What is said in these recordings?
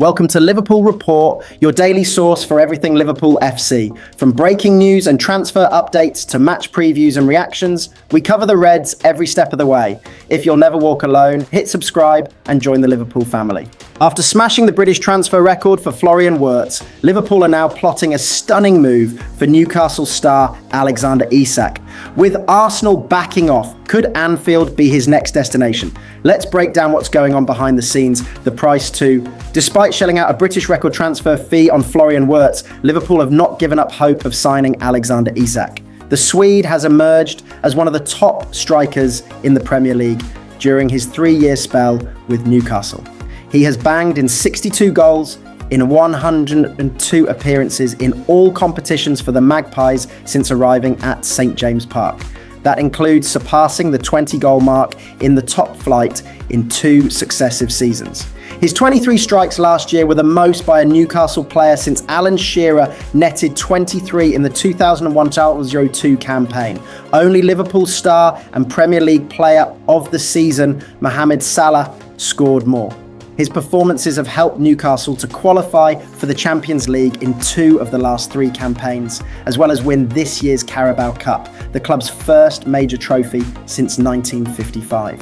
Welcome to Liverpool Report, your daily source for everything Liverpool FC. From breaking news and transfer updates to match previews and reactions, we cover the Reds every step of the way. If you'll never walk alone, hit subscribe and join the Liverpool family. After smashing the British transfer record for Florian Wirtz, Liverpool are now plotting a stunning move for Newcastle star Alexander Isak. With Arsenal backing off, could Anfield be his next destination? Let's break down what's going on behind the scenes, the price too. Despite shelling out a British record transfer fee on Florian Wirtz, Liverpool have not given up hope of signing Alexander Isak. The Swede has emerged as one of the top strikers in the Premier League during his 3-year spell with Newcastle. He has banged in 62 goals in 102 appearances in all competitions for the Magpies since arriving at St James Park. That includes surpassing the 20-goal mark in the top flight in 2 successive seasons. His 23 strikes last year were the most by a Newcastle player since Alan Shearer netted 23 in the 2001-02 campaign. Only Liverpool star and Premier League player of the season, Mohamed Salah, scored more. His performances have helped Newcastle to qualify for the Champions League in 2 of the last 3 campaigns, as well as win this year's Carabao Cup, the club's first major trophy since 1955.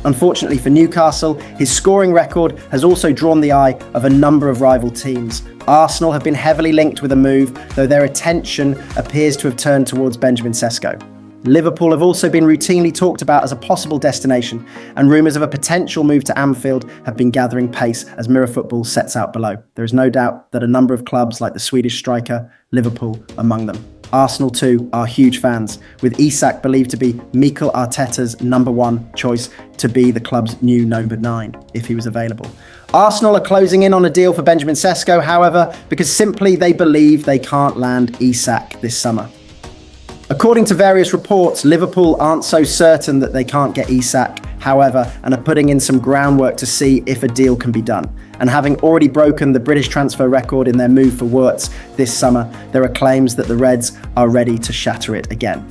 Unfortunately for Newcastle, his scoring record has also drawn the eye of a number of rival teams. Arsenal have been heavily linked with a move, though their attention appears to have turned towards Benjamin Sesko. Liverpool have also been routinely talked about as a possible destination, and rumours of a potential move to Anfield have been gathering pace as Mirror Football sets out below. There is no doubt that a number of clubs like the Swedish striker, Liverpool among them. Arsenal too are huge fans, with Isak believed to be Mikel Arteta's #1 choice to be the club's new number 9, if he was available. Arsenal are closing in on a deal for Benjamin Sesko, however, because simply they believe they can't land Isak this summer. According to various reports, Liverpool aren't so certain that they can't get Isak, however, and are putting in some groundwork to see if a deal can be done. And having already broken the British transfer record in their move for Wirtz this summer, there are claims that the Reds are ready to shatter it again.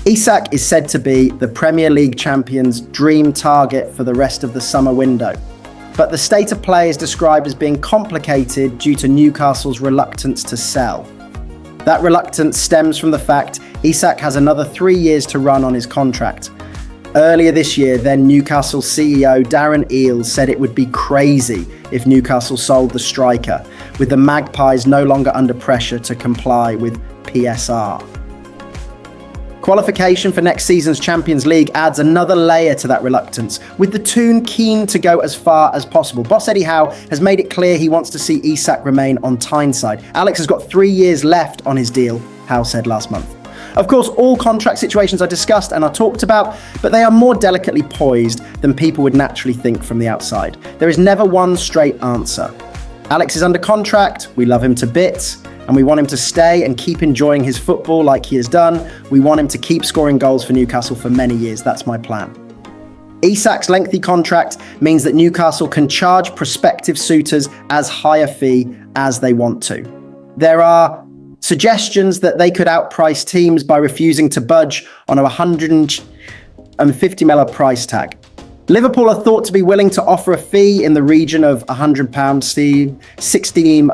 Isak is said to be the Premier League champions' dream target for the rest of the summer window. But the state of play is described as being complicated due to Newcastle's reluctance to sell. That reluctance stems from the fact Isak has another 3 years to run on his contract. Earlier this year, then Newcastle CEO Darren Eales said it would be crazy if Newcastle sold the striker, with the Magpies no longer under pressure to comply with PSR. Qualification for next season's Champions League adds another layer to that reluctance, with the Toon keen to go as far as possible. Boss Eddie Howe has made it clear he wants to see Isak remain on Tyneside. Alex has got 3 years left on his deal, Howe said last month. Of course, all contract situations are discussed and are talked about, but they are more delicately poised than people would naturally think from the outside. There is never one straight answer. Alex is under contract, we love him to bits, and we want him to stay and keep enjoying his football like he has done. We want him to keep scoring goals for Newcastle for many years. That's my plan. Isak's lengthy contract means that Newcastle can charge prospective suitors as high a fee as they want to. There are suggestions that they could outprice teams by refusing to budge on a $150 million price tag. Liverpool are thought to be willing to offer a fee in the region of £100, 16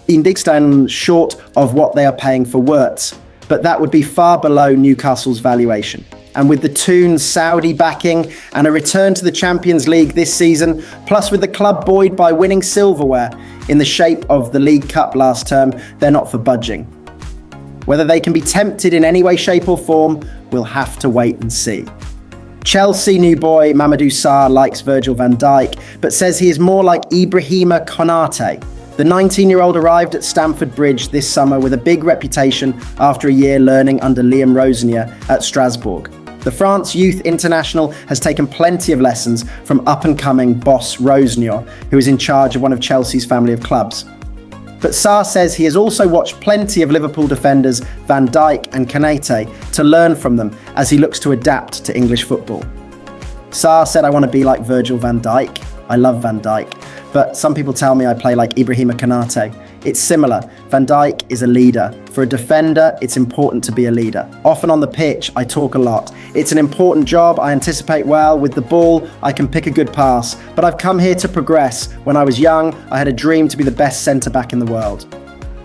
Indigstein short of what they are paying for Wirtz, but that would be far below Newcastle's valuation. And with the Toon's Saudi backing and a return to the Champions League this season, plus with the club buoyed by winning silverware in the shape of the League Cup last term, they're not for budging. Whether they can be tempted in any way, shape or form, we'll have to wait and see. Chelsea new boy Mamadou Sarr likes Virgil van Dijk, but says he is more like Ibrahima Konate. The 19-year-old arrived at Stamford Bridge this summer with a big reputation after a year learning under Liam Rosenior at Strasbourg. The France youth international has taken plenty of lessons from up-and-coming boss Rosenior, who is in charge of one of Chelsea's family of clubs. But Sarr says he has also watched plenty of Liverpool defenders Van Dijk and Konate to learn from them as he looks to adapt to English football. Sarr said, "I want to be like Virgil van Dijk. I love Van Dijk. But some people tell me I play like Ibrahima Konate. It's similar. Van Dijk is a leader. For a defender, it's important to be a leader. Often on the pitch, I talk a lot. It's an important job, I anticipate well. With the ball, I can pick a good pass. But I've come here to progress. When I was young, I had a dream to be the best centre-back in the world.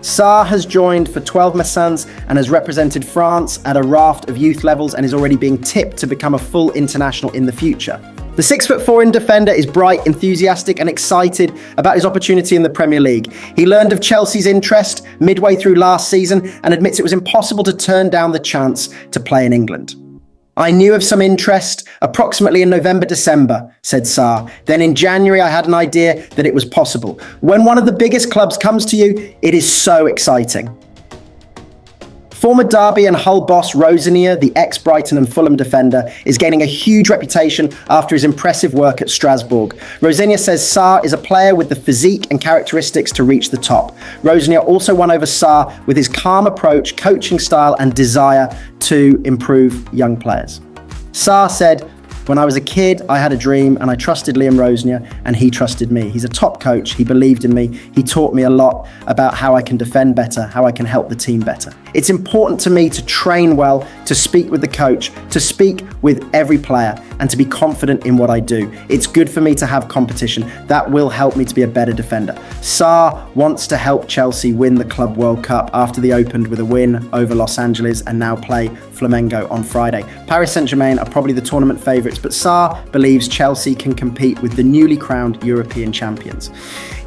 Salah has joined for 12 Massins and has represented France at a raft of youth levels and is already being tipped to become a full international in the future. The 6'4" defender is bright, enthusiastic and excited about his opportunity in the Premier League. He learned of Chelsea's interest midway through last season and admits it was impossible to turn down the chance to play in England. "I knew of some interest approximately in November, December," said Salah. "Then in January, I had an idea that it was possible. When one of the biggest clubs comes to you, it is so exciting." Former Derby and Hull boss Rosenior, the ex-Brighton and Fulham defender, is gaining a huge reputation after his impressive work at Strasbourg. Rosenior says Salah is a player with the physique and characteristics to reach the top. Rosenior also won over Salah with his calm approach, coaching style and desire to improve young players. Salah said, "When I was a kid, I had a dream and I trusted Liam Rosenior and he trusted me. He's a top coach. He believed in me. He taught me a lot about how I can defend better, how I can help the team better. It's important to me to train well, to speak with the coach, to speak with every player and to be confident in what I do. It's good for me to have competition. That will help me to be a better defender." Salah wants to help Chelsea win the Club World Cup after they opened with a win over Los Angeles and now play Flamengo on Friday. Paris Saint-Germain are probably the tournament favourites, but Salah believes Chelsea can compete with the newly crowned European champions.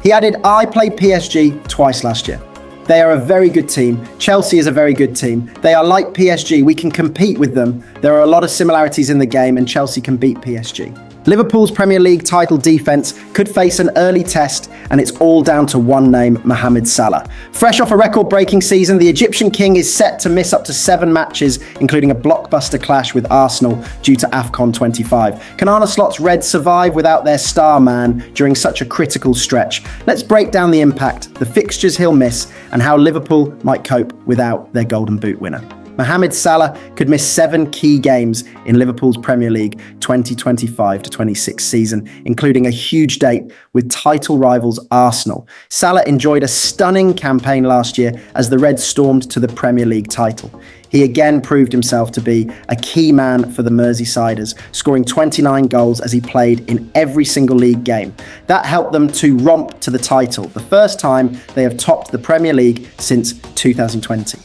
He added, "I played PSG twice last year. They are a very good team. Chelsea is a very good team. They are like PSG. We can compete with them. There are a lot of similarities in the game and Chelsea can beat PSG." Liverpool's Premier League title defence could face an early test, and it's all down to one name, Mohamed Salah. Fresh off a record-breaking season, the Egyptian king is set to miss up to 7 matches, including a blockbuster clash with Arsenal due to AFCON 25. Can Arne Slot's Reds survive without their star man during such a critical stretch? Let's break down the impact, the fixtures he'll miss, and how Liverpool might cope without their Golden Boot winner. Mohamed Salah could miss 7 key games in Liverpool's Premier League 2025-26 season, including a huge date with title rivals Arsenal. Salah enjoyed a stunning campaign last year as the Reds stormed to the Premier League title. He again proved himself to be a key man for the Merseysiders, scoring 29 goals as he played in every single league game. That helped them to romp to the title, the first time they have topped the Premier League since 2020.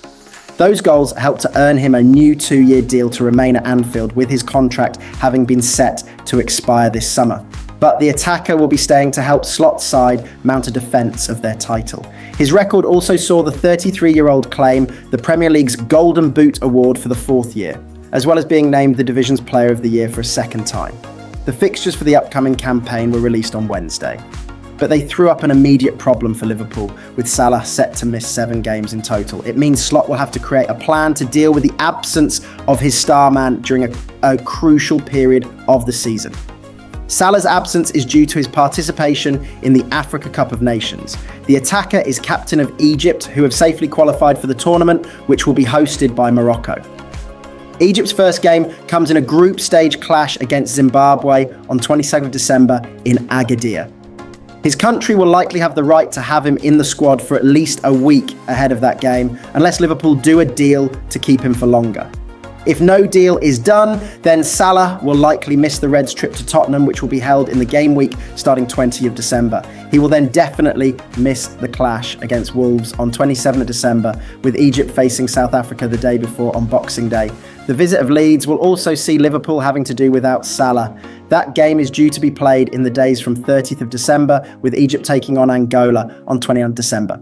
Those goals helped to earn him a new 2-year deal to remain at Anfield, with his contract having been set to expire this summer. But the attacker will be staying to help Slot's side mount a defence of their title. His record also saw the 33-year-old claim the Premier League's Golden Boot award for the 4th year, as well as being named the division's Player of the Year for a 2nd time. The fixtures for the upcoming campaign were released on Wednesday. But they threw up an immediate problem for Liverpool, with Salah set to miss 7 games in total. It means Slot will have to create a plan to deal with the absence of his star man during a crucial period of the season. Salah's absence is due to his participation in the Africa Cup of Nations. The attacker is captain of Egypt, who have safely qualified for the tournament, which will be hosted by Morocco. Egypt's first game comes in a group stage clash against Zimbabwe on 22nd of December in Agadir. His country will likely have the right to have him in the squad for at least a week ahead of that game, unless Liverpool do a deal to keep him for longer. If no deal is done, then Salah will likely miss the Reds' trip to Tottenham, which will be held in the game week starting 20th of December. He will then definitely miss the clash against Wolves on 27th of December, with Egypt facing South Africa the day before on Boxing Day. The visit of Leeds will also see Liverpool having to do without Salah. That game is due to be played in the days from 30th of December, with Egypt taking on Angola on 20th of December.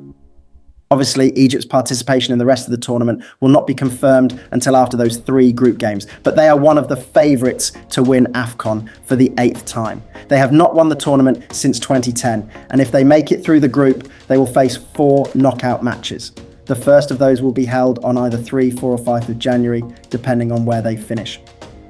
Obviously, Egypt's participation in the rest of the tournament will not be confirmed until after those 3 group games, but they are one of the favourites to win AFCON for the 8th time. They have not won the tournament since 2010, and if they make it through the group, they will face 4 knockout matches. The first of those will be held on either 3, 4 or 5th of January, depending on where they finish.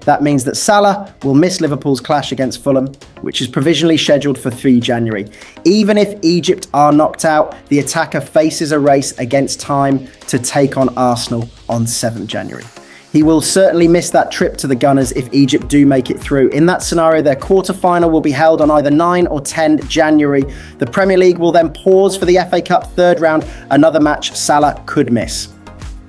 That means that Salah will miss Liverpool's clash against Fulham, which is provisionally scheduled for 3 January. Even if Egypt are knocked out, the attacker faces a race against time to take on Arsenal on 7th January. He will certainly miss that trip to the Gunners if Egypt do make it through. In that scenario, their quarter-final will be held on either 9 or 10 January. The Premier League will then pause for the FA Cup third round, another match Salah could miss.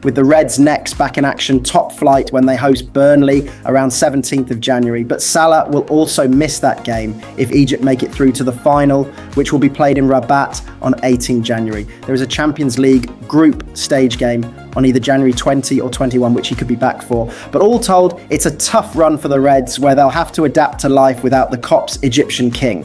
With the Reds next back in action, top flight when they host Burnley around 17th of January. But Salah will also miss that game if Egypt make it through to the final, which will be played in Rabat on 18 January. There is a Champions League group stage game on either January 20 or 21, which he could be back for. But all told, it's a tough run for the Reds, where they'll have to adapt to life without the Cop's Egyptian king.